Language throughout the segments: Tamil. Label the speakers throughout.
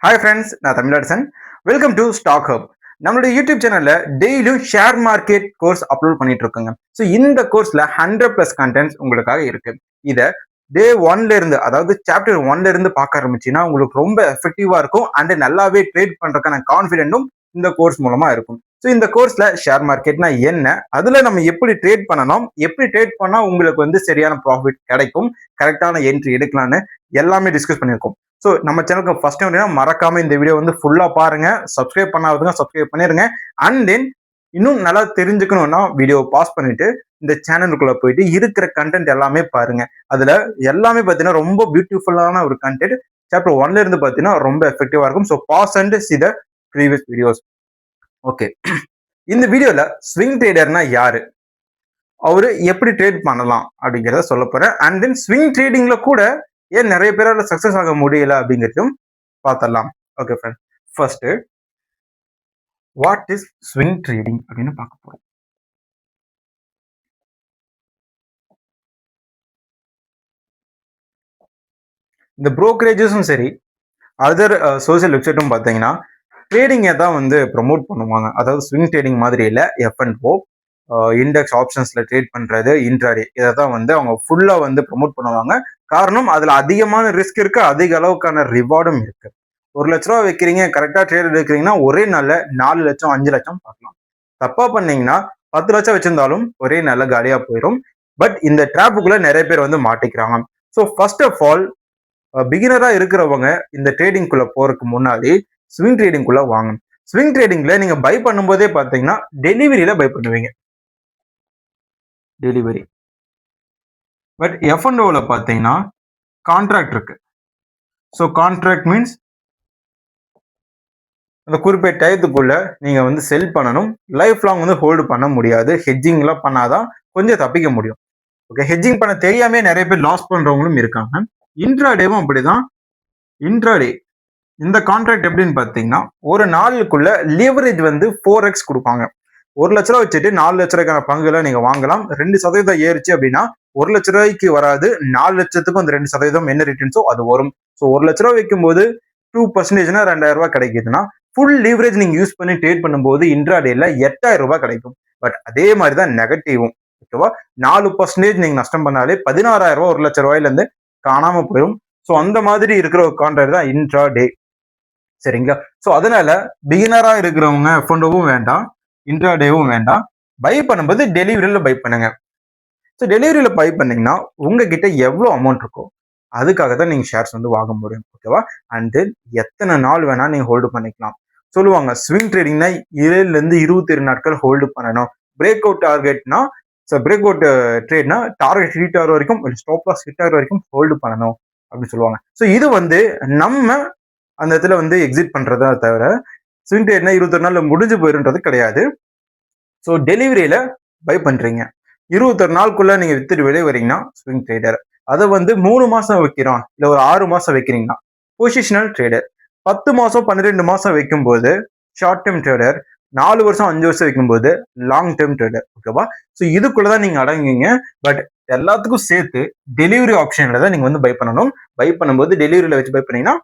Speaker 1: ஹாய் ஃப்ரெண்ட்ஸ், நான் Tamilarasan. Welcome to stock hub. நம்மளுடைய யூடியூப் சேனல்ல டெய்லியும் ஷேர் மார்க்கெட் கோர்ஸ் அப்லோட் பண்ணிட்டு இருக்கோங்க. ஸோ இந்த கோர்ஸ்ல 100+ கண்டென்ட்ஸ் உங்களுக்காக இருக்கு. இதை டே ஒன்ல இருந்து, அதாவது சாப்டர் ஒன்ல இருந்து பார்க்க ஆரம்பிச்சுன்னா உங்களுக்கு ரொம்ப எஃபெக்டிவா இருக்கும் அண்ட் நல்லாவே ட்ரேட் பண்றதுக்கான கான்ஃபிடென்ட்டும் இந்த கோர்ஸ் மூலமா இருக்கும். ஸோ இந்த கோர்ஸ்ல ஷேர் மார்க்கெட்னா என்ன, அதுல நம்ம எப்படி ட்ரேட் பண்ணணும், எப்படி ட்ரேட் பண்ணா உங்களுக்கு சரியான ப்ராஃபிட் கிடைக்கும், கரெக்டான என்ட்ரி எடுக்கலாம்னு எல்லாமே டிஸ்கஸ் பண்ணியிருக்கோம். ஸோ நம்ம சேனலுக்கு ஃபர்ஸ்ட் டைம் மறக்காம இந்த வீடியோ ஃபுல்லா பாருங்க. சப்ஸ்கிரைப் பண்ணாதவங்க சப்ஸ்கிரைப் பண்ணிருங்க. அண்ட் தென் இன்னும் நல்லா தெரிஞ்சுக்கணும்னா வீடியோ பாஸ் பண்ணிட்டு இந்த சேனலுக்குள்ள போயிட்டு இருக்கிற கண்டென்ட் எல்லாமே பாருங்க. அதுல எல்லாமே பார்த்தீங்கன்னா ரொம்ப பியூட்டிஃபுல்லான ஒரு கண்டென்ட். சாப்டர் ஒன்ல இருந்து பார்த்தீங்கன்னா ரொம்ப எஃபெக்டிவா இருக்கும். So pause and see the previous videos. Okay, இந்த வீடியோல ஸ்விங் ட்ரேடர்னா யாரு, அவரு எப்படி ட்ரேட் பண்ணலாம் அப்படிங்கிறத சொல்ல போறேன். அண்ட் தென் ஸ்விங் ட்ரேடிங்ல கூட ஏன் நிறைய பேரால சக்சஸ் ஆக முடியல அப்படிங்கிறதும் பார்த்தலாம். Okay friend, first what is swing trading அப்படின்னு பார்க்க போறோம். இந்த புரோக்கரேஜஸும் சரி, அதர் சோசியல் வெப்சைட்டும் பார்த்தீங்கன்னா ட்ரேடிங்கை தான் ப்ரொமோட் பண்ணுவாங்க. அதாவது ஸ்விங் ட்ரேடிங் மாதிரி இல்லை, எஃப்என்ஓ இண்டெக்ஸ் ஆப்ஷன்ஸ்ல ட்ரேட் பண்றது, இன்ட்ராடே, இதை தான் அவங்க ஃபுல்லா ப்ரொமோட் பண்ணுவாங்க. காரணம் அதுல அதிகமான ரிஸ்க் இருக்கு, அதிக அளவுக்கான ரிவார்டும் இருக்கு. 1 லட்ச ரூபா வைக்கிறீங்க, கரெக்டா ட்ரேட் எடுக்கிறீங்கன்னா ஒரே நாள்ல 4 லட்சம் 5 லட்சம் பார்க்கலாம். தப்பா பண்ணீங்கன்னா 10 லட்சம் வச்சிருந்தாலும் ஒரே நாள்ல காலியா போயிடும். பட் இந்த ட்ராப்புக்குள்ள நிறைய பேர் மாட்டிக்கிறாங்க. ஸோ ஃபர்ஸ்ட் ஆஃப் ஆல் பிகினரா இருக்கிறவங்க இந்த ட்ரேடிங்குள்ள போறதுக்கு முன்னாடி ஸ்விங் ட்ரேடிங்குள்ள வாங்க. ஸ்விங் ட்ரேடிங்ல நீங்க பை பண்ணும்போதே பாத்தீங்கன்னா டெலிவரியில பை பண்ணுவீங்க, டெலிவரி. பட் எஃப்என்ஓல பாத்தீங்கன்னா கான்ட்ராக்ட் இருக்கு. ஸோ கான்ட்ராக்ட் மீன்ஸ் அந்த குறிப்பிட்ட டயத்துக்குள்ள நீங்க செல் பண்ணணும். லைஃப் லாங் ஹோல்டு பண்ண முடியாது. ஹெட்ஜிங்லாம் பண்ணாதான் கொஞ்சம் தப்பிக்க முடியும். ஓகே, ஹெட்ஜிங் பண்ண தெரியாமே நிறைய பேர் லாஸ் பண்றவங்களும் இருக்காங்க. இன்ட்ராடேவும் அப்படிதான். இன்ட்ராடே இந்த கான்ட்ராக்ட் எப்படின்னு பாத்தீங்கன்னா ஒரு நாளுக்குள்ள லிவரேஜ் 4x கொடுப்பாங்க. 1 லட்ச ரூபாய் வச்சுட்டு 4 லட்ச ரூபாய்க்கான பங்குல நீங்க வாங்கலாம். 2% ஏறிச்சு அப்படின்னா 1 லட்ச ரூபாய்க்கு வராது, 4 லட்சத்துக்கும் அந்த 2% என்ன ரிட்டர்ன்ஸோ அது வரும். ஸோ 1 லட்ச ரூபாய் வைக்கும் போது 2%னா 2000 ரூபாய் கிடைக்குதுன்னா ஃபுல் லீவரேஜ் நீங்க யூஸ் பண்ணி ட்ரேட் பண்ணும்போது இன்ட்ராடேல 8000 ரூபாய் கிடைக்கும். பட் அதே மாதிரி தான் நெகட்டிவும். ஓகேவா, 4% நீங்க நஷ்டம் பண்ணாலே 16,000 ரூபாய் 1 லட்ச ரூபாயில இருந்து காணாம போயிடும். ஸோ அந்த மாதிரி இருக்கிற ஒரு கான்ட்ராக்ட் தான் இன்ட்ராடே. சரிங்களா? ஸோ அதனால பிகினரா இருக்கிறவங்க எஃப்என்ஓவும் வேண்டாம், இன்ட்ராடேவும் வேண்டாம். பை பண்ணும்போது டெலிவரியில பை பண்ணுங்க. ஸோ டெலிவரியில பை பண்ணீங்கன்னா உங்ககிட்ட எவ்வளோ அமௌண்ட் இருக்கோ அதுக்காக தான் நீங்க ஷேர்ஸ் வாங்க முடியும். ஓகேவா, அண்ட் எத்தனை நாள் வேணா நீங்க ஹோல்டு பண்ணிக்கலாம். சொல்லுவாங்க ஸ்விங் ட்ரேடிங்னா 7ல இருந்து 27 நாட்கள் ஹோல்டு பண்ணணும். பிரேக் அவுட் டார்கெட்னா, பிரேக் அவுட் ட்ரேட்னா டார்கெட் ஹிட் ஆகிற வரைக்கும், ஸ்டாப் லாஸ் ஹிட் ஆகிற வரைக்கும் ஹோல்டு பண்ணணும் அப்படின்னு சொல்லுவாங்க. ஸோ இது நம்ம அந்த இடத்துல எக்ஸிட் பண்றதா தவிர ஸ்விங் ட்ரேட்னா 21 நாள்ல முடிஞ்சு போயிருன்றது கிடையாது. ஸோ டெலிவரியில பை பண்றீங்க, 21 நாளுக்குள்ள நீங்க வித்துட்டு வெளியே வரீங்கன்னா ஸ்விங் ட்ரேடர். அதை 3 மாசம் வைக்கிறோம், இல்ல ஒரு 6 மாசம் வைக்கிறீங்கன்னா பொசிஷனல் ட்ரேடர். 10 மாசம் 12 மாசம் வைக்கும்போது ஷார்ட் டேர்ம் ட்ரேடர். 4 வருஷம் 5 வருஷம் வைக்கும்போது லாங் டேர்ம் ட்ரேடர். ஓகேவா, ஸோ இதுக்குள்ளதான் நீங்க அடங்குவீங்க. பட் எல்லாத்துக்கும் சேர்த்து டெலிவரி ஆப்ஷன்ல தான் நீங்க பை பண்ணணும். பை பண்ணும்போது டெலிவரியில வச்சு பை பண்ணீங்கன்னா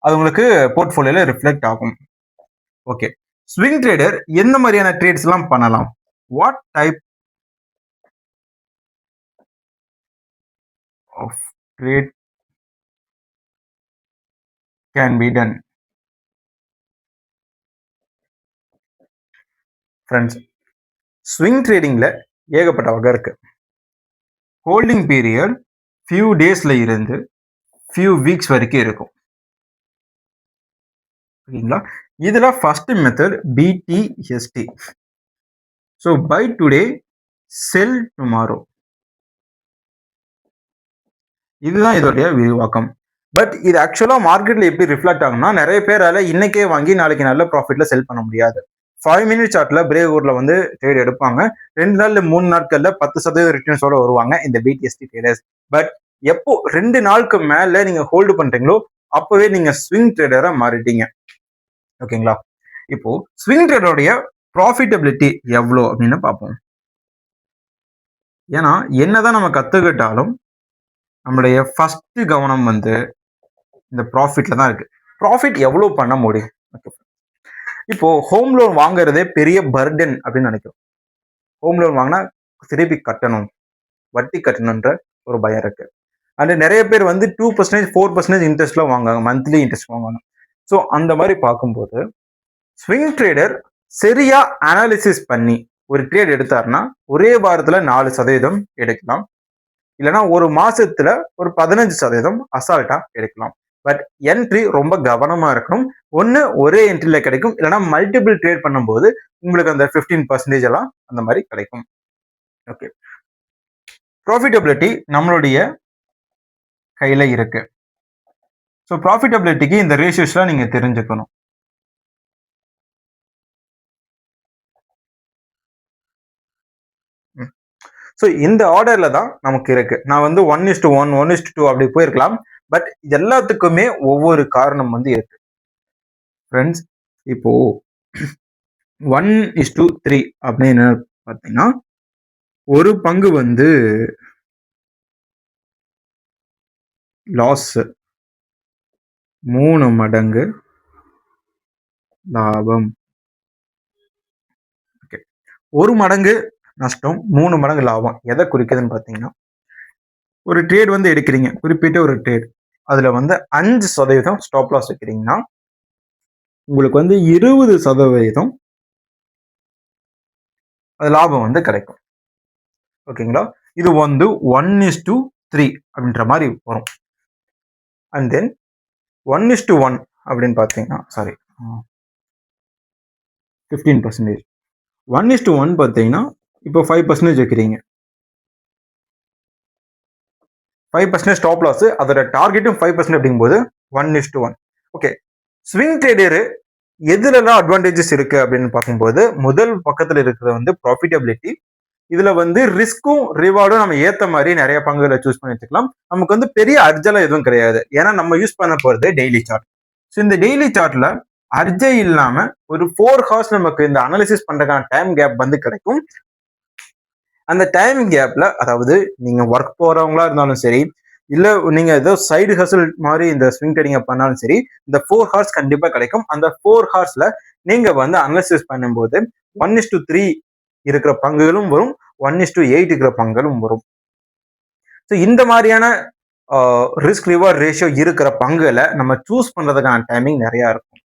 Speaker 1: அது உங்களுக்கு போர்ட்ஃபோலியோல ரிஃப்ளெக்ட் ஆகும். ஓகே, ஸ்விங் ட்ரேடர் எந்த மாதிரியான ட்ரேட்ஸ் எல்லாம் பண்ணலாம், what type of trade can be done. Friends, swing ட்ரேடிங்ல ஏகப்பட்ட வகை இருக்கு. ஹோல்டிங் பீரியட் ஃபியூ டேஸ்ல இருந்து ஃபியூ வீக்ஸ் வரைக்கும் இருக்கும். ஓகேங்களா, இதுல first method BTST. So buy today sell tomorrow, இதுதான் இதோடைய விரிவாக்கம். பட் இது ஆக்சுவலா மார்க்கெட்ல எப்படி ரிஃப்ளெக்ட் ஆகும்னா, நிறைய பேரால இன்னைக்கே வாங்கி நாளைக்கு நல்ல ப்ராஃபிட்ல செல் பண்ண முடியாது. 5 மினிட் சார்ட்ல பிரேக் அவுட்ல ட்ரேட் எடுப்பாங்க. 2 நாள்ல 3 நாட்கள்ல 10% ரிட்டர்ன்ஸோட வருவாங்க இந்த பிடிஎஸ்டி ட்ரேடர்ஸ். பட் எப்போ 2 நாளுக்கு மேல நீங்க ஹோல்டு பண்றீங்களோ அப்பவே நீங்க ஸ்விங் ட்ரேடரா மாறிட்டீங்க. ஓகேங்களா, இப்போ ஸ்விங் ட்ரேடருடைய ப்ராஃபிட்டபிலிட்டி எவ்வளோ அப்படின்னு பார்ப்போம். ஏன்னா என்னதான் நம்ம கத்துக்கிட்டாலும் நம்மளுடைய ஃபர்ஸ்ட் கவனம் இந்த ப்ராஃபிட்ல தான் இருக்கு. ப்ராஃபிட் எவ்வளவு பண்ண முடியும்? இப்போ ஹோம் லோன் வாங்குறதே பெரிய பர்டன் அப்படின்னு நினைக்கிறோம். ஹோம் லோன் வாங்கினா திருப்பி கட்டணும், வட்டி கட்டணுன்ற ஒரு பயம் இருக்கு. அண்ட் நிறைய பேர் வந்து 2% 4% இன்ட்ரெஸ்ட்ல வாங்குவாங்க, மந்த்லி இன்ட்ரெஸ்ட் வாங்குவாங்க. ஸோ அந்த மாதிரி பார்க்கும்போது ஸ்விங் ட்ரேடர் சரியா அனாலிசிஸ் பண்ணி ஒரு ட்ரேட் எடுத்தாருன்னா ஒரே வாரத்துல 4% எடுக்கலாம், இல்லைன்னா ஒரு மாசத்துல ஒரு 15% அசால்ட்டா எடுக்கலாம். பட் என்ட்ரி ரொம்ப கவனமா இருக்கணும். ஒன்னு ஒரே என்ட்ரில கிடைக்கும், இல்லைன்னா மல்டிபிள் ட்ரேட் பண்ணும்போது உங்களுக்கு அந்த 15% எல்லாம் அந்த மாதிரி கிடைக்கும். ஓகே, ப்ராஃபிட்டபிலிட்டி நம்மளுடைய கையில இருக்கு. ஸோ ப்ராஃபிட்டபிலிட்டிக்கு இந்த ரேஷியோஸ்லாம் நீங்க தெரிஞ்சுக்கணும். ஸோ இந்த ஆர்டர்ல தான் நமக்கு இருக்கு. நான் வந்து 1:1, 1:2 அப்படி போயிருக்கலாம். பட் எல்லாத்துக்குமே ஒவ்வொரு காரணம் வந்து இருக்கு ஃப்ரெண்ட்ஸ். இப்போ 1:3 அப்படின்னு பார்த்தீங்கன்னா ஒரு பங்கு வந்து லாஸ், 3 மடங்கு லாபம். ஓகே, 1 மடங்கு நஷ்டம், 3 மடங்கு லாபம் எதை குறிக்குதுன்னு பார்த்தீங்கன்னா, ஒரு ட்ரேட் வந்து எடுக்கிறீங்க, குறிப்பிட்ட ஒரு ட்ரேட், அதுல வந்து 5% ஸ்டாப் லாஸ் வைக்கிறீங்கன்னா உங்களுக்கு வந்து 20% அது லாபம் வந்து கிடைக்கும். ஓகேங்களா, இது வந்து 1:3 அப்படின்ற மாதிரி வரும். அண்ட் தென் 1:1 அப்படின்னு பார்த்தீங்கன்னா, சாரி 15%. 1:1 பார்த்தீங்கன்னா இப்போ 5% வைக்கிறீங்க, 5% ஸ்டாப் லாஸ், அதோட டார்கெட்டும் 5% அப்படிங்கும்போது 1:1. ஓகே, ஸ்விங் ட்ரேடரு எதுலலாம் அட்வான்டேஜஸ் இருக்கு அப்படின்னு பார்க்கும்போது முதல் பக்கத்துல இருக்கிறது வந்து ப்ராஃபிட்டபிலிட்டி. இதுல வந்து ரிஸ்க்கும் ரிவார்டும் நம்ம ஏத்த மாதிரி நிறைய பங்குகளை சூஸ் பண்ணி வச்சுக்கலாம். நமக்கு வந்து பெரிய அர்ஜெல்லாம் எதுவும் கிடையாது, ஏன்னா நம்ம யூஸ் பண்ண போறது டெய்லி சார்ட். ஸோ இந்த டெய்லி சார்ட்ல அர்ஜை இல்லாம ஒரு 4 ஹவர்ஸ் நமக்கு இந்த அனாலிசிஸ் பண்றதுக்கான டைம் கேப் வந்து கிடைக்கும். அந்த டைம் கேப்ல, அதாவது நீங்க ஒர்க் போறவங்களா இருந்தாலும் சரி, இல்ல நீங்க ஏதோ சைடு ஹசல் மாதிரி இந்த ஸ்விங் ட்ரேடிங் பண்ணாலும் சரி, இந்த 4 ஹவர்ஸ் கண்டிப்பா கிடைக்கும். அந்த 4 ஹவர்ஸ்ல நீங்க வந்து அனாலிசிஸ் பண்ணும்போது 1:3 இருக்கிற பங்குகளும் வரும், 1:8 இருக்கிற பங்குகளும் வரும். ஸோ இந்த மாதிரியான ரிஸ்க் ரிவார்ட் ரேஷியோ இருக்கிற பங்குகளை நம்ம சூஸ் பண்றதுக்கான டைமிங் நிறைய இருக்கும்.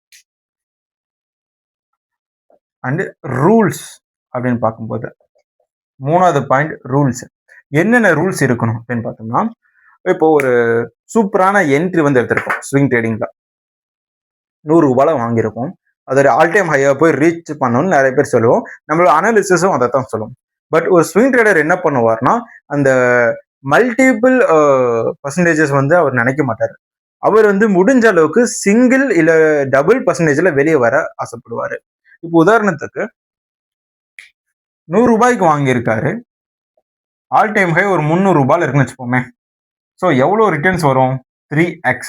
Speaker 1: அண்ட் ரூல்ஸ் அப்படின்னு பார்க்கும்போது மூணாவது பாயிண்ட் ரூல்ஸ். என்னென்ன ரூல்ஸ் இருக்கணும் அப்படின்னு பார்த்தோம்னா, இப்போ ஒரு சூப்பரான என்ட்ரி வந்து எடுத்திருக்கோம் ஸ்விங் ட்ரேடிங்ல, 100 ரூபாய் வாங்கியிருக்கோம், அதோட ஆல் டைம் ஹையா போய் ரீச் பண்ணணும்னு நிறைய பேர் சொல்லுவோம். நம்மளோட அனாலிசிஸும் அதை தான் சொல்லுவோம். பட் ஒரு ஸ்விங் ட்ரேடர் என்ன பண்ணுவார்னா, அந்த மல்டிபிள் பர்சன்டேஜஸ் வந்து அவர் நினைக்க மாட்டார். அவர் வந்து முடிஞ்ச அளவுக்கு சிங்கிள் இல்ல டபுள் பர்சன்டேஜ்ல வெளியே வர ஆசைப்படுவாரு. இப்போ உதாரணத்துக்கு 100 ரூபாய்க்கு வாங்கியிருக்காரு, ஆல் டைம் ஹை ஒரு 300 ரூபாயில் இருக்குன்னு வச்சுப்போமே. ஸோ எவ்வளோ ரிட்டர்ன்ஸ் வரும்? 3x.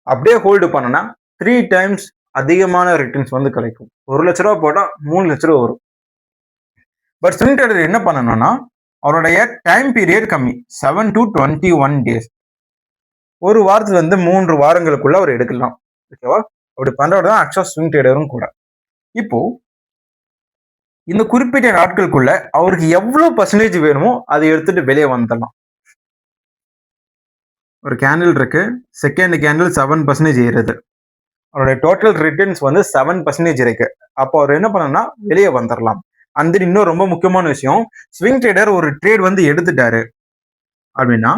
Speaker 1: அப்படியே ஹோல்டு பண்ணனா 3 டைம்ஸ் அதிகமான ரிட்டர்ன்ஸ் வந்து கிடைக்கும். 1 லட்ச ரூபா போட்டால் 3 லட்ச ரூபா வரும். பட் ஸ்விங் ட்ரேடர் என்ன பண்ணணும்னா, அவருடைய டைம் பீரியட் கம்மி, 7 to 21 days. ஒரு வாரத்துல இருந்து 3 வாரங்களுக்குள்ள அவர் எடுக்கலாம். ஓகேவா? அப்படி பண்றவர் தான் ஆக்சுவலா ஸ்விங் ட்ரேடரும் கூட. இப்போ இந்த குறிப்பிட்ட நாட்களுக்குள்ள அவருக்கு எவ்வளவு பர்சன்டேஜ் வேணுமோ அதை எடுத்துட்டு வெளியே வந்துடலாம். ஒரு கேண்டில் இருக்கு, செகண்ட் கேண்டில் 7% ஏறுது, அவருடைய டோட்டல் ரிட்டர்ன்ஸ் வந்து 7% இருக்கு. அப்போ அவர் என்ன பண்ணணும்னா வெளியே வந்துடலாம். அந்த இன்னும் ரொம்ப முக்கியமான விஷயம், ஸ்விங் ட்ரேடர் ஒரு ட்ரேட் வந்து எடுத்துட்டாரு அப்படின்னா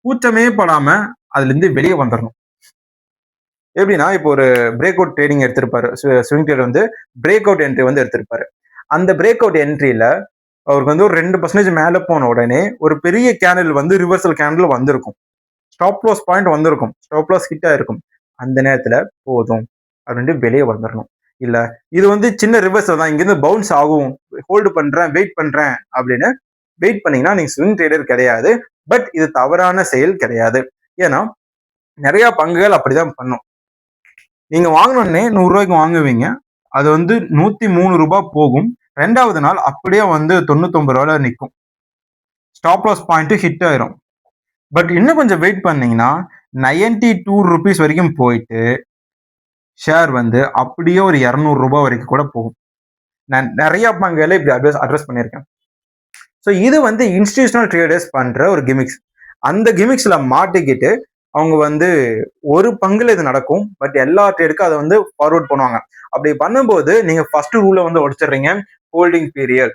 Speaker 1: கூச்சமே படாம அதுல இருந்து வெளியே வந்துடணும். எப்படின்னா, இப்போ ஒரு பிரேக் அவுட் ட்ரேடிங் எடுத்திருப்பாரு ஸ்விங் ட்ரேடர் வந்து, பிரேக் அவுட் என்ட்ரி வந்து எடுத்திருப்பாரு. அந்த பிரேக் அவுட் என்ட்ரியில அவருக்கு வந்து ஒரு 2% மேல போன உடனே ஒரு பெரிய கேண்டில் வந்து ரிவர்சல் கேண்டில் வந்திருக்கும், ஸ்டாப் லாஸ் பாயிண்ட் வந்திருக்கும், ஸ்டாப் லாஸ் ஹிட் ஆயிருக்கும். அந்த நேரத்துல போதும் அப்படின்ட்டு வெளியே வந்துடணும். இல்ல இது வந்து சின்ன ரிவர்சல் தான், இங்கிருந்து பவுன்ஸ் ஆகும், ஹோல்டு பண்றேன் வெயிட் பண்றேன் அப்படின்னு வெயிட் பண்ணீங்கன்னா நீங்க ஸ்விங் ட்ரேடர் கிடையாது. பட் இது தவறான செயல் கிடையாது. ஏன்னா நிறைய பங்குகள் அப்படிதான் பண்ணும். நீங்க வாங்கினோடனே 100 ரூபாய்க்கு வாங்குவீங்க, அது வந்து 103 ரூபாய் போகும், 2வது நாள் அப்படியே வந்து 99 ரூபாயில நிற்கும், ஸ்டாப் லாஸ் பாயிண்ட் ஹிட் ஆயிரும். பட் இன்னும் கொஞ்சம் வெயிட் பண்ணீங்கன்னா 92 rupees வரைக்கும் போயிட்டு ஷேர் வந்து அப்படியே ஒரு 200 ரூபாய் வரைக்கும் கூட போகும். நான் நிறைய பங்குகளை இப்படி அட்ரஸ் பண்ணியிருக்கேன். ஸோ இது வந்து இன்ஸ்டிடியூஷனல் ட்ரேடர்ஸ் பண்ற ஒரு கிமிக்ஸ். அந்த கிமிக்ஸ்ல மாட்டிக்கிட்டு அவங்க வந்து ஒரு பங்குல இது நடக்கும், பட் எல்லா ட்ரேடுக்கும் அதை வந்து ஃபார்வர்ட் பண்ணுவாங்க. அப்படி பண்ணும்போது நீங்க ஃபர்ஸ்ட் ரூலை வந்து உடைச்சிடுறீங்க. ஹோல்டிங் பீரியட்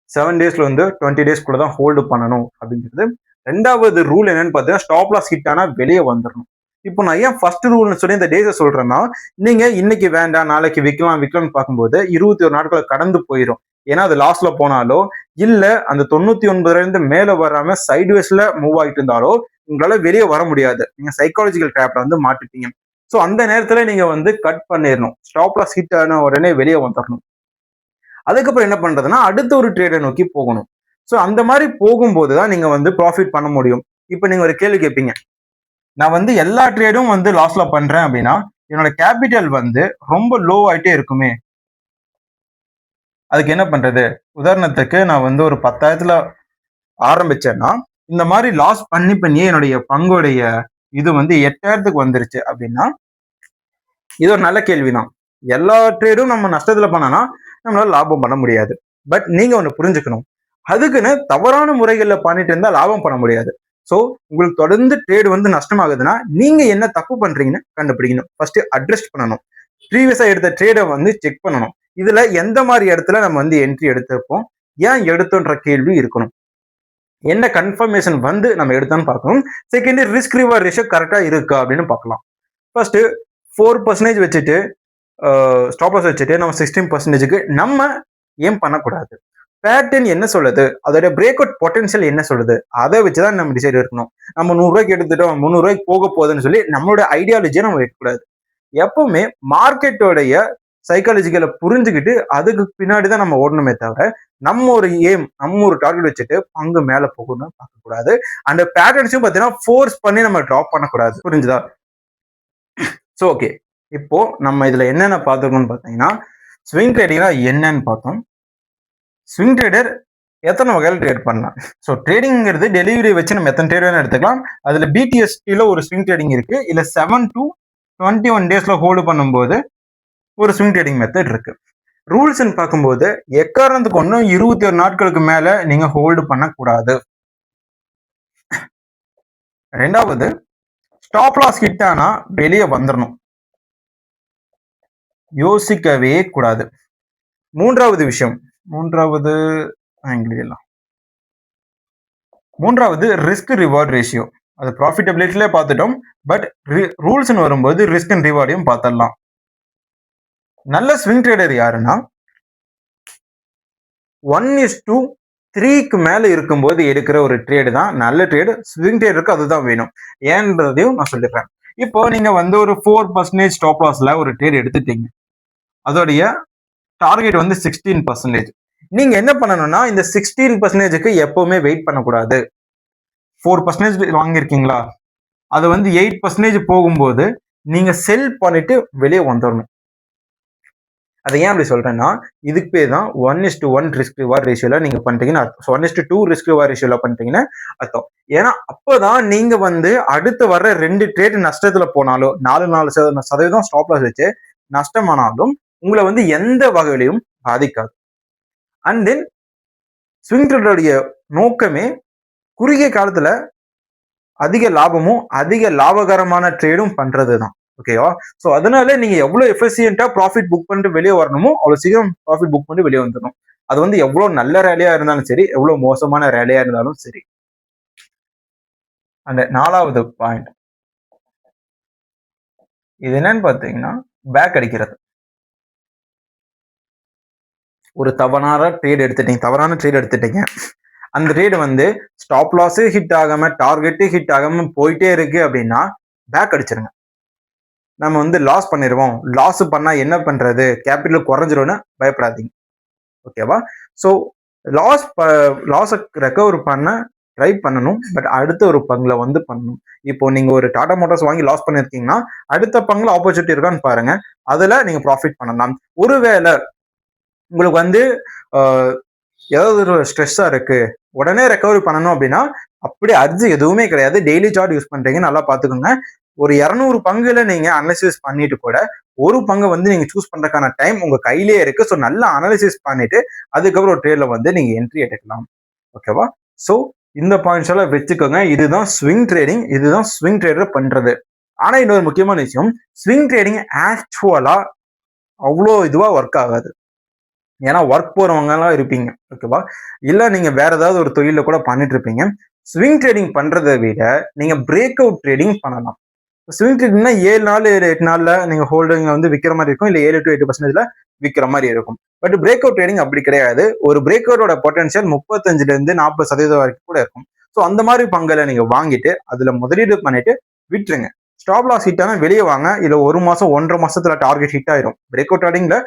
Speaker 1: 7 டேஸ்ல வந்து 20 டேஸ் கூட தான் ஹோல்டு பண்ணணும் அப்படிங்கிறது. ரெண்டாவது ரூல் என்னன்னு பார்த்தீங்கன்னா, ஸ்டாப் லாஸ் ஹிட் ஆனா வெளியே வந்துடணும். இப்போ நான் ஏன் ஃபர்ஸ்ட் ரூல்னு சொல்லி இந்த டேஸை சொல்றேன்னா, நீங்க இன்னைக்கு வேண்டாம் நாளைக்கு விற்கலாம்னு பார்க்கும்போது 21 நாட்கள் கடந்து போயிடும். ஏன்னா அது லாஸ்ட்ல போனாலோ இல்ல அந்த 99 இருந்து மேல வராம சைட்வேஸ்ல மூவ் ஆகிட்டு இருந்தாலோ உங்களால வெளியே வர முடியாது. நீங்க சைக்காலஜிக்கல் ட்ராப்ல வந்து மாட்டிப்பீங்க. ஸோ அந்த நேரத்துல நீங்க வந்து கட் பண்ணிடணும். ஸ்டாப் லாஸ் ஹிட் ஆன உடனே வெளியே வந்துடணும். அதுக்கப்புறம் என்ன பண்றதுன்னா அடுத்த ஒரு ட்ரேடை நோக்கி போகணும். ஸோ அந்த மாதிரி போகும்போது தான் நீங்க வந்து ப்ராஃபிட் பண்ண முடியும். இப்போ நீங்க ஒரு கேள்வி கேட்பீங்க, நான் வந்து எல்லா ட்ரேடும் வந்து லாஸ்ல பண்றேன் அப்படின்னா என்னோட கேபிட்டல் வந்து ரொம்ப லோ ஆயிட்டே இருக்குமே, அதுக்கு என்ன பண்றது? உதாரணத்துக்கு நான் வந்து ஒரு 10,000 ஆரம்பிச்சேன்னா இந்த மாதிரி லாஸ் பண்ணியே என்னுடைய பங்குடைய இது வந்து 8,000 வந்துருச்சு அப்படின்னா இது ஒரு நல்ல கேள்விதான். எல்லா ட்ரேடும் நம்ம நஷ்டத்துல பண்ணனா நம்மளால லாபம் பண்ண முடியாது. பட் நீங்க ஒண்ணு புரிஞ்சுக்கணும், அதுக்குன்னு தவறான முறைகள்ல பண்ணிட்டு இருந்தா லாபம் பண்ண முடியாது. ஸோ உங்களுக்கு தொடர்ந்து ட்ரேடு வந்து நஷ்டமாகுதுன்னா நீங்க என்ன தப்பு பண்றீங்கன்னு கண்டுபிடிக்கணும். ஃபர்ஸ்ட் அட்ரஸ் பண்ணணும். ப்ரீவியஸா எடுத்த ட்ரேடை வந்து செக் பண்ணணும். இதுல எந்த மாதிரி இடத்துல நம்ம வந்து என்ட்ரி எடுத்திருப்போம், ஏன் எடுத்தோன்ற கேள்வி இருக்கணும். என்ன கன்ஃபர்மேஷன் வந்து நம்ம எடுத்தோம்னு பார்க்கணும். செகண்ட், ரிஸ்க் ரிவார்ட் ரேஷியோ கரெக்டா இருக்கா அப்படின்னு பார்க்கலாம். ஃபர்ஸ்ட் 4% வச்சுட்டு ஸ்டாப் லாஸ் வச்சுட்டு நம்ம 16%க்கு நம்ம ஏன் பண்ணக்கூடாது. பேட்டர்ன் என்ன சொல்லுது, அதோட பிரேக் அவுட் பொட்டன்ஷியல் என்ன சொல்லுது, அதை வச்சுதான் நம்ம டிசைட் இருக்கணும். நம்ம 100 ரூபாய்க்கு எடுத்துட்டோம் 300 ரூபாய்க்கு போக போகுதுன்னு சொல்லி நம்மளோட ஐடியாலஜியை நம்ம வைக்கக்கூடாது. எப்பவுமே மார்க்கெட்டோடைய சைக்காலஜிக்கலை புரிஞ்சுக்கிட்டு அதுக்கு பின்னாடி தான் நம்ம ஓடணுமே தவிர நம்ம ஒரு நம்ம ஒரு டார்கெட் வச்சுட்டு பங்கு மேல போகணும்னு பார்க்கக்கூடாது. அந்த பேட்டர்ன்ஸையும் பார்த்தீங்கன்னா ஃபோர்ஸ் பண்ணி நம்ம ட்ராப் பண்ணக்கூடாது. புரிஞ்சுதா? ஸோ ஓகே, இப்போ நம்ம இதுல என்னென்ன பார்த்துக்கணும்னு பார்த்தீங்கன்னா, ஸ்விங் ட்ரேடிங்னா என்னன்னு பார்த்தோம். ஸ்விங் ட்ரேடர் எத்தனை வகையில் ட்ரேட் பண்ணலாம். ஸோ ட்ரேடிங்கிறது டெலிவரி வச்சு நம்ம எத்தனை ட்ரேட் வேணும் எடுத்துக்கலாம். அதுல பிடிஎஸ்டியில் ஒரு ஸ்விங் ட்ரேடிங் இருக்கு. இல்ல 7 to 21 டேஸ்ல ஹோல்டு பண்ணும்போது ஒரு ஸ்விங் ட்ரேடிங் மெத்தட் இருக்கு. ரூல்ஸ் பார்க்கும்போது எக்காரணத்துக்கு ஒன்றும் 21 நாட்களுக்கு மேல நீங்க ஹோல்டு பண்ணக்கூடாது. ரெண்டாவது, ஸ்டாப் லாஸ் ஹிட் ஆனா வெளியே வந்துடணும், யோசிக்கவே கூடாது. மூன்றாவது விஷயம், மூன்றாவது ரிஸ்க் ரிவார்ட் ரேஷியோ. அது ப்ராஃபிட்டபிலிட்டிலே பார்த்துட்டோம். பட் ரூல்ஸ் வரும்போது ரிஸ்க் அண்ட் ரிவார்டையும் பார்த்துடலாம். நல்ல ஸ்விங் ட்ரேடர் யாருன்னா 1:3க்கு மேல இருக்கும்போது எடுக்கிற ஒரு ட்ரேடு தான் நல்ல ட்ரேடு. ஸ்விங் ட்ரேடருக்கு அதுதான் வேணும். ஏன்றதையும் நான் சொல்லிடுறேன். இப்போ நீங்க வந்து ஒரு 4% ஸ்டாப் லாஸ்ல ஒரு ட்ரேட் எடுத்துட்டீங்க, அதோடைய டார்கெட் வந்து 16%. நீங்க என்ன பண்ணணும்னா இந்த 16%க்கு எப்பவுமே வெயிட் பண்ணக்கூடாது. 4% வாங்கியிருக்கீங்களா, அது வந்து 8% போகும்போது நீங்க செல் பண்ணிட்டு வெளியே வந்துடணும். அதை ஏன் அப்படி சொல்றேன்னா, இதுக்கு பேர் தான் 1:1 ரிஸ்க் ரிவார்ட் ரேஷியோல நீங்க பண்றீங்கன்னு அர்த்தம். 1:2 ரிஸ்க் ரிவார்ட் ரேஷியோல பண்றீங்கன்னு அர்த்தம். ஏன்னா அப்போதான் நீங்க வந்து அடுத்து வர்ற 2 ட்ரேட் நஷ்டத்துல போனாலும் 4% ஸ்டாப் லாஸ் வச்சு நஷ்டமானாலும் உங்களை வந்து எந்த வகையிலையும் பாதிக்காது. அண்ட் தென் ஸ்விங் ட்ரேடருடைய நோக்கமே குறுகிய காலத்துல அதிக லாபமும் அதிக லாபகரமான ட்ரேடும் பண்றது தான். ஓகேவா? ஸோ அதனால நீங்க எவ்வளவு எஃபிஷியன்டா ப்ராஃபிட் புக் பண்ணிட்டு வெளியே வரணுமோ அவ்வளவு சீக்கிரம் ப்ராஃபிட் புக் பண்ணிட்டு வெளியே வந்துடணும். அது வந்து எவ்வளவு நல்ல ரேலியா இருந்தாலும் சரி, எவ்வளவு மோசமான ரேலியா இருந்தாலும் சரி. அந்த 4வது பாயிண்ட் இது என்னன்னு பாத்தீங்கன்னா, பேக் அடிக்கிறது. ஒரு தவறான ட்ரேட் எடுத்துட்டீங்க, அந்த ட்ரேட் வந்து ஸ்டாப் லாஸ் ஹிட் ஆகாம டார்கெட் ஹிட் ஆகாம போயிட்டே இருக்கு அப்படின்னா பேக் அடிச்சிருங்க. நம்ம வந்து லாஸ் பண்ணிடுவோம், லாஸ் பண்ணா என்ன பண்றது, கேபிட்டல் குறைஞ்சிரும்னு பயப்படாதீங்க. ஓகேவா? ஸோ லாஸை ரெக்கவர் பண்ண ட்ரை பண்ணணும். பட் அடுத்த ஒரு பங்குல வந்து பண்ணணும். இப்போ நீங்க ஒரு டாடா மோட்டார்ஸ் வாங்கி லாஸ் பண்ணிருக்கீங்கன்னா அடுத்த பங்குல ஆப்பர்ச்சுனிட்டி இருக்கான்னு பாருங்க, அதுல நீங்க ப்ராஃபிட் பண்ணலாம். ஒருவேளை உங்களுக்கு வந்து ஏதாவது ஒரு ஸ்ட்ரெஸ்ஸா இருக்கு, உடனே ரெக்கவரி பண்ணணும் அப்படின்னா அப்படி அர்ஜி எதுவுமே கிடையாது. டெய்லி சார்ட் யூஸ் பண்றீங்க, நல்லா பாத்துக்கோங்க. ஒரு 200 பங்குல நீங்க அனலிசிஸ் பண்ணிட்டு கூட ஒரு பங்கை வந்து நீங்க சூஸ் பண்றதுக்கான டைம் உங்க கையிலேயே இருக்கு. ஸோ நல்லா அனலிசிஸ் பண்ணிட்டு அதுக்கப்புறம் ஒரு ட்ரேட்ல வந்து நீங்க என்ட்ரி எடுக்கலாம். ஓகேவா? ஸோ இந்த பாயிண்ட்ஸ் எல்லாம் வச்சுக்கோங்க. இதுதான் ஸ்விங் ட்ரேடிங். இதுதான் ஸ்விங் ட்ரேடர் பண்றது. ஆனா இன்னொரு முக்கியமான விஷயம், ஸ்விங் ட்ரேடிங் ஆக்சுவலா அவ்வளோ இதுவா ஒர்க் ஆகாது. ஏன்னா ஒர்க் போறவங்க எல்லாம் இருப்பீங்க. ஓகேவா? இல்ல நீங்க வேற ஏதாவது ஒரு தொழில கூட பண்ணிட்டு இருப்பீங்க. ஸ்விங் ட்ரேடிங் பண்றதை விட நீங்க பிரேக் அவுட் ட்ரேடிங் பண்ணலாம். ஸ்விங் ட்ரேடிங்னா 7 நாள் 8 நாள்ல நீங்க ஹோல்டிங் வந்து விற்கிற மாதிரி இருக்கும். இல்ல 7 to 8% விற்கிற மாதிரி இருக்கும். பட் பிரேக் அவுட் ட்ரேடிங் அப்படி கிடையாது. ஒரு பிரேக் அவுட்டோட பொட்டன்ஷியல் 35ல இருந்து 40% வரைக்கும் கூட இருக்கும். ஸோ அந்த மாதிரி பங்குல நீங்க வாங்கிட்டு அதுல முதலீடு பண்ணிட்டு விட்டுருங்க. ஸ்டாப் லாஸ் ஹிட் ஆனா வெளியே வாங்க. இல்ல 1 மாசம் 1.5 மாசத்துல டார்கெட் ஹிட் ஆயிரும். பிரேக் அவுட் ட்ரேடிங்ல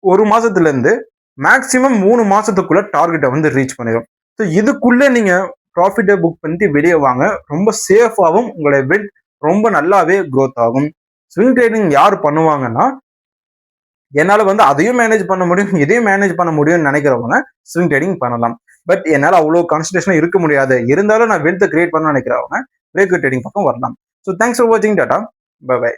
Speaker 1: 1 மாசத்துல இருந்து மேக்சிமம் 3 மாசத்துக்குள்ள டார்கெட்டை வந்து ரீச் பண்ணிடும். ஸோ இதுக்குள்ள நீங்க ப்ராஃபிட்டை புக் பண்ணிட்டு வெளியே வாங்க. ரொம்ப சேஃபாகவும் உங்களுடைய வெல்த் ரொம்ப நல்லாவே க்ரோத் ஆகும். ஸ்விங் ட்ரேடிங் யார் பண்ணுவாங்கன்னா, என்னால வந்து அதையும் மேனேஜ் பண்ண முடியும், இதையும் மேனேஜ் பண்ண முடியும்னு நினைக்கிறவங்க ஸ்விங் ட்ரேடிங் பண்ணலாம். பட் என்னால அவ்வளோ கான்சன்ட்ரேஷன் இருக்க முடியாது, இருந்தாலும் நான் வெல்த் கிரியேட் பண்ண நினைக்கிறவங்க பிரேக் ட்ரேடிங் பக்கம் வரலாம். ஸோ தேங்க்ஸ் ஃபார் வாட்சிங். Tata, bye by.